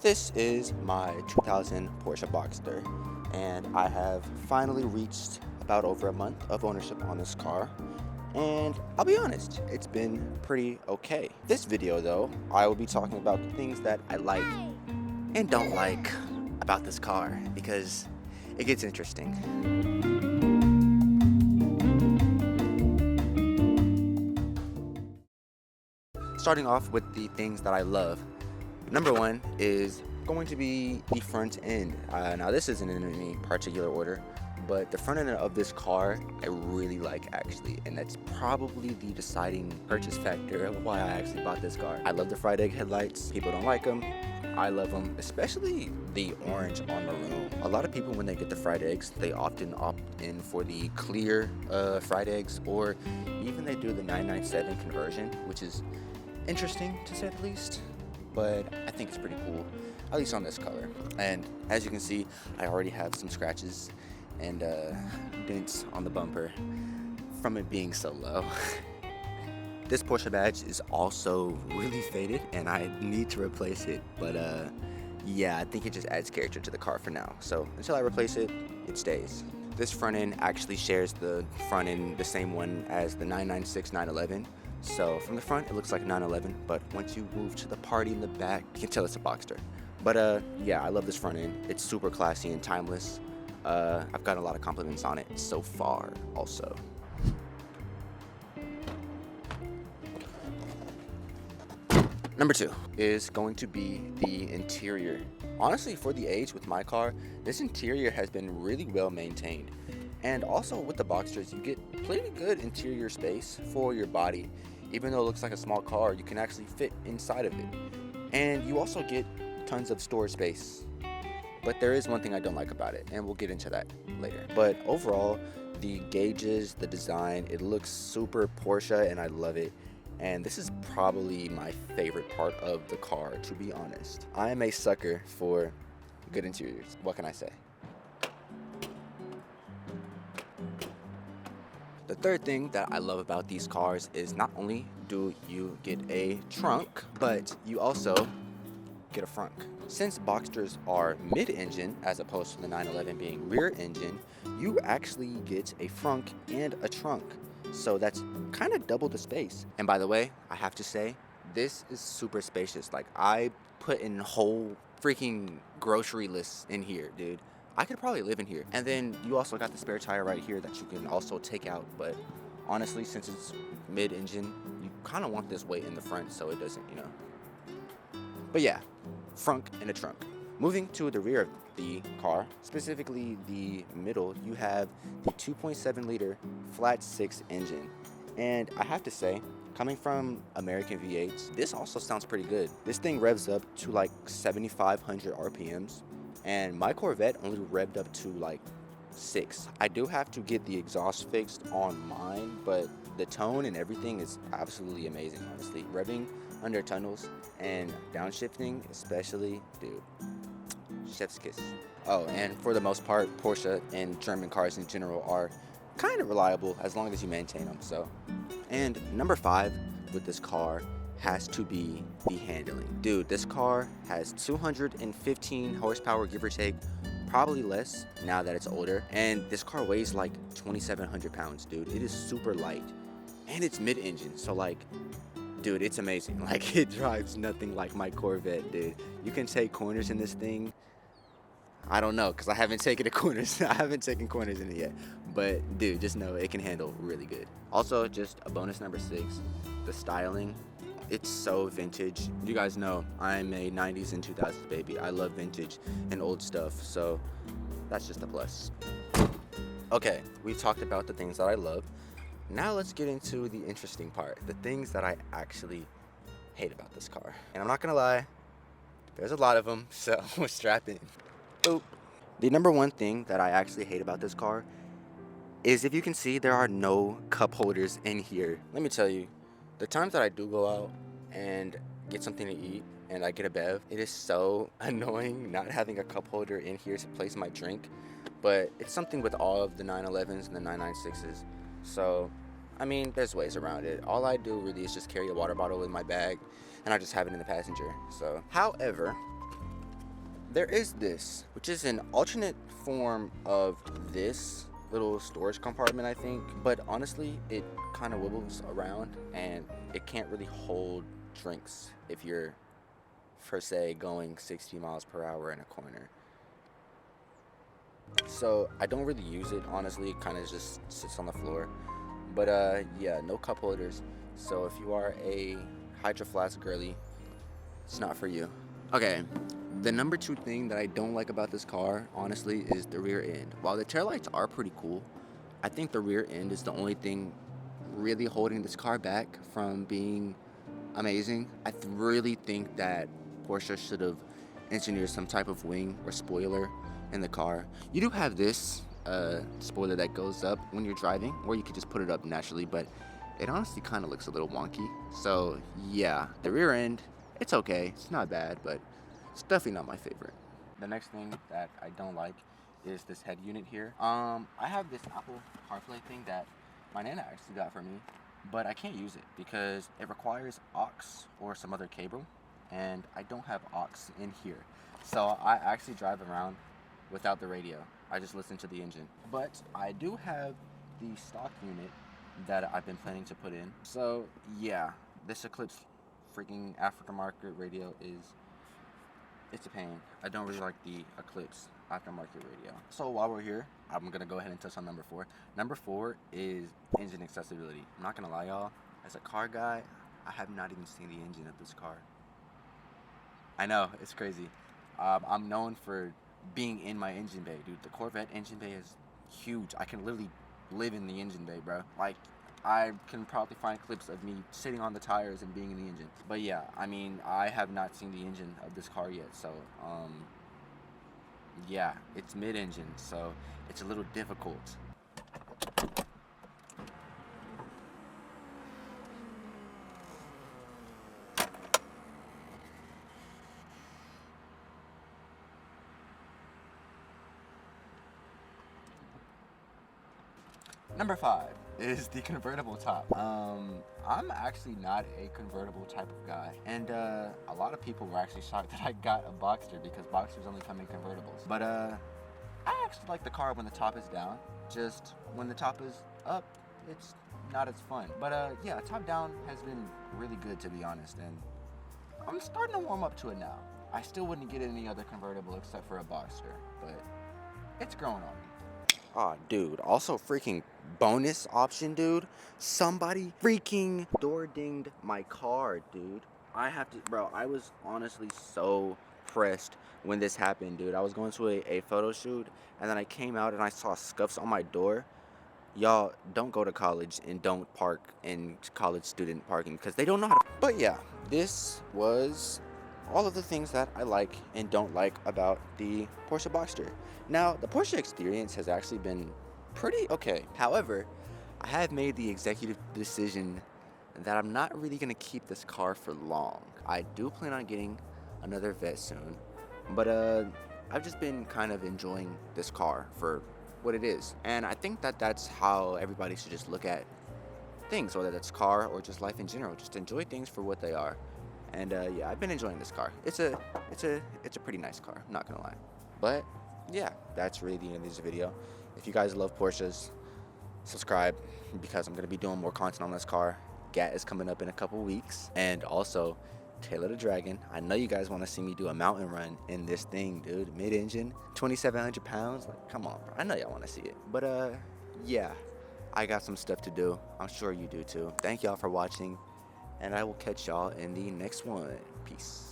This is my 2000 Porsche Boxster, and I have finally reached about over a month of ownership on this car. And I'll be honest, it's been pretty okay. This video though, I will be talking about the things that I like and don't like about this car because it gets interesting. Starting off with the things that I love. Number one is going to be the front end. Now this isn't in any particular order, but the front end of this car I really like actually, and that's probably the deciding purchase factor of why I actually bought this car. I love the fried egg headlights. People don't like them. I love them, especially the orange on maroon. A lot of people, when they get the fried eggs, they often opt in for the clear fried eggs, or even they do the 997 conversion, which is interesting to say the least, but I think it's pretty cool, at least on this color. And as you can see, I already have some scratches and dents on the bumper from it being so low. This Porsche badge is also really faded and I need to replace it, but yeah, I think it just adds character to the car for now. So until I replace it, it stays. This front end actually shares the front end, the same one as the 996 911. So from the front, it looks like 911, but once you move to the party in the back, you can tell it's a Boxster. But yeah, I love this front end. It's super classy and timeless. I've gotten a lot of compliments on it so far also. Number two is going to be the interior. Honestly, for the age with my car, this interior has been really well maintained. And also with the Boxsters, you get pretty good interior space for your body. Even though it looks like a small car, you can actually fit inside of it. And you also get tons of storage space. But there is one thing I don't like about it, and we'll get into that later. But overall, the gauges, the design, it looks super Porsche and I love it. And this is probably my favorite part of the car, to be honest. I am a sucker for good interiors. What can I say? The third thing that I love about these cars is not only do you get a trunk, but you also get a frunk. Since Boxsters are mid-engine as opposed to the 911 being rear engine, you actually get a frunk and a trunk. So that's kind of double the space. And by the way, I have to say, this is super spacious. Like, I put in whole freaking grocery lists in here, dude. I could probably live in here. And then you also got the spare tire right here that you can also take out. But honestly, since it's mid-engine, you kind of want this weight in the front so it doesn't, you know. But yeah, frunk and a trunk. Moving to the rear of the car, specifically the middle, you have the 2.7 liter flat 6 engine. And I have to say, coming from American V8s, this also sounds pretty good. This thing revs up to like 7,500 RPMs. And my Corvette only revved up to like 6. I do have to get the exhaust fixed on mine, but the tone and everything is absolutely amazing, honestly. Revving under tunnels and downshifting especially, dude, chef's kiss. Oh, and for the most part, Porsche and German cars in general are kind of reliable as long as you maintain them. So, and number 5 with this car has to be the handling. Dude, this car has 215 horsepower, give or take, probably less now that it's older. And this car weighs like 2,700 pounds, dude. It is super light. And it's mid-engine, so like, dude, it's amazing. Like, it drives nothing like my Corvette, dude. You can take corners in this thing. I don't know, because I haven't taken the corners. I haven't taken corners in it yet. But, dude, just know it can handle really good. Also, just a bonus number 6, the styling. It's so vintage. You guys know I'm a 90s and 2000s baby. I love vintage and old stuff, so that's just a plus. Okay, we've talked about the things that I love. Now let's get into the interesting part, the things that I actually hate about this car. And I'm not gonna lie, there's a lot of them, so strap in. Boop. The number one thing that I actually hate about this car is, if you can see, there are no cup holders in here. Let me tell you, the times that I do go out and get something to eat and I get a bev, it is so annoying not having a cup holder in here to place my drink. But it's something with all of the 911s and the 996s. So, I mean, there's ways around it. All I do really is just carry a water bottle in my bag and I just have it in the passenger. So, however, there is this, which is an alternate form of this little storage compartment, I think, but honestly it kind of wibbles around and it can't really hold drinks if you're, per se, going 60 miles per hour in a corner. So I don't really use it, honestly. It kind of just sits on the floor. But yeah, no cup holders. So if you are a Hydro Flask girly, it's not for you. Okay, the number 2 thing that I don't like about this car, honestly, is the rear end. While the taillights are pretty cool, I think the rear end is the only thing really holding this car back from being amazing. I really think that Porsche should have engineered some type of wing or spoiler in the car. You do have this spoiler that goes up when you're driving, or you could just put it up naturally, but it honestly kind of looks a little wonky. So yeah, the rear end, it's okay, it's not bad, but it's definitely not my favorite. The next thing that I don't like is this head unit here. I have this Apple CarPlay thing that my Nana actually got for me, but I can't use it because it requires aux or some other cable, and I don't have aux in here. So I actually drive around without the radio. I just listen to the engine. But I do have the stock unit that I've been planning to put in. So yeah, this Eclipse freaking aftermarket radio it's a pain. I don't really like the Eclipse aftermarket radio. So while we're here, I'm gonna go ahead and touch on number 4. Number 4 is engine accessibility. I'm not gonna lie, y'all, as a car guy, I have not even seen the engine of this car. I know, it's crazy. I'm known for being in my engine bay, dude. The Corvette engine bay is huge. I can literally live in the engine bay, bro. Like, I can probably find clips of me sitting on the tires and being in the engine. But yeah, I mean, I have not seen the engine of this car yet, so yeah, it's mid-engine, so it's a little difficult. Number 5 is the convertible top. I'm actually not a convertible type of guy, and a lot of people were actually shocked that I got a Boxster because Boxsters only come in convertibles. But I actually like the car when the top is down. Just when the top is up, it's not as fun. But yeah, top down has been really good, to be honest, and I'm starting to warm up to it now. I still wouldn't get any other convertible except for a Boxster, but it's growing on me. Aw, dude, also freaking bonus option, dude. Somebody freaking door dinged my car, dude. I have to, bro, I was honestly so pressed when this happened, dude. I was going to a photo shoot, and then I came out and I saw scuffs on my door. Y'all, don't go to college and don't park in college student parking because they don't know how to. But yeah, this was all of the things that I like and don't like about the Porsche Boxster. Now, the Porsche Experience has actually been pretty okay. However, I have made the executive decision that I'm not really going to keep this car for long. I do plan on getting another vet soon, but I've just been kind of enjoying this car for what it is. And I think that that's how everybody should just look at things, whether that's car or just life in general. Just enjoy things for what they are. And yeah, I've been enjoying this car. It's a pretty nice car, I'm not gonna lie. But yeah, that's really the end of this video. If you guys love Porsches, subscribe because I'm gonna be doing more content on this car. GAT is coming up in a couple weeks, and also Tail of the Dragon. I know you guys want to see me do a mountain run in this thing, dude. Mid-engine, 2,700 pounds. Like, come on, bro. I know y'all want to see it. But yeah, I got some stuff to do. I'm sure you do too. Thank y'all for watching, and I will catch y'all in the next one. Peace.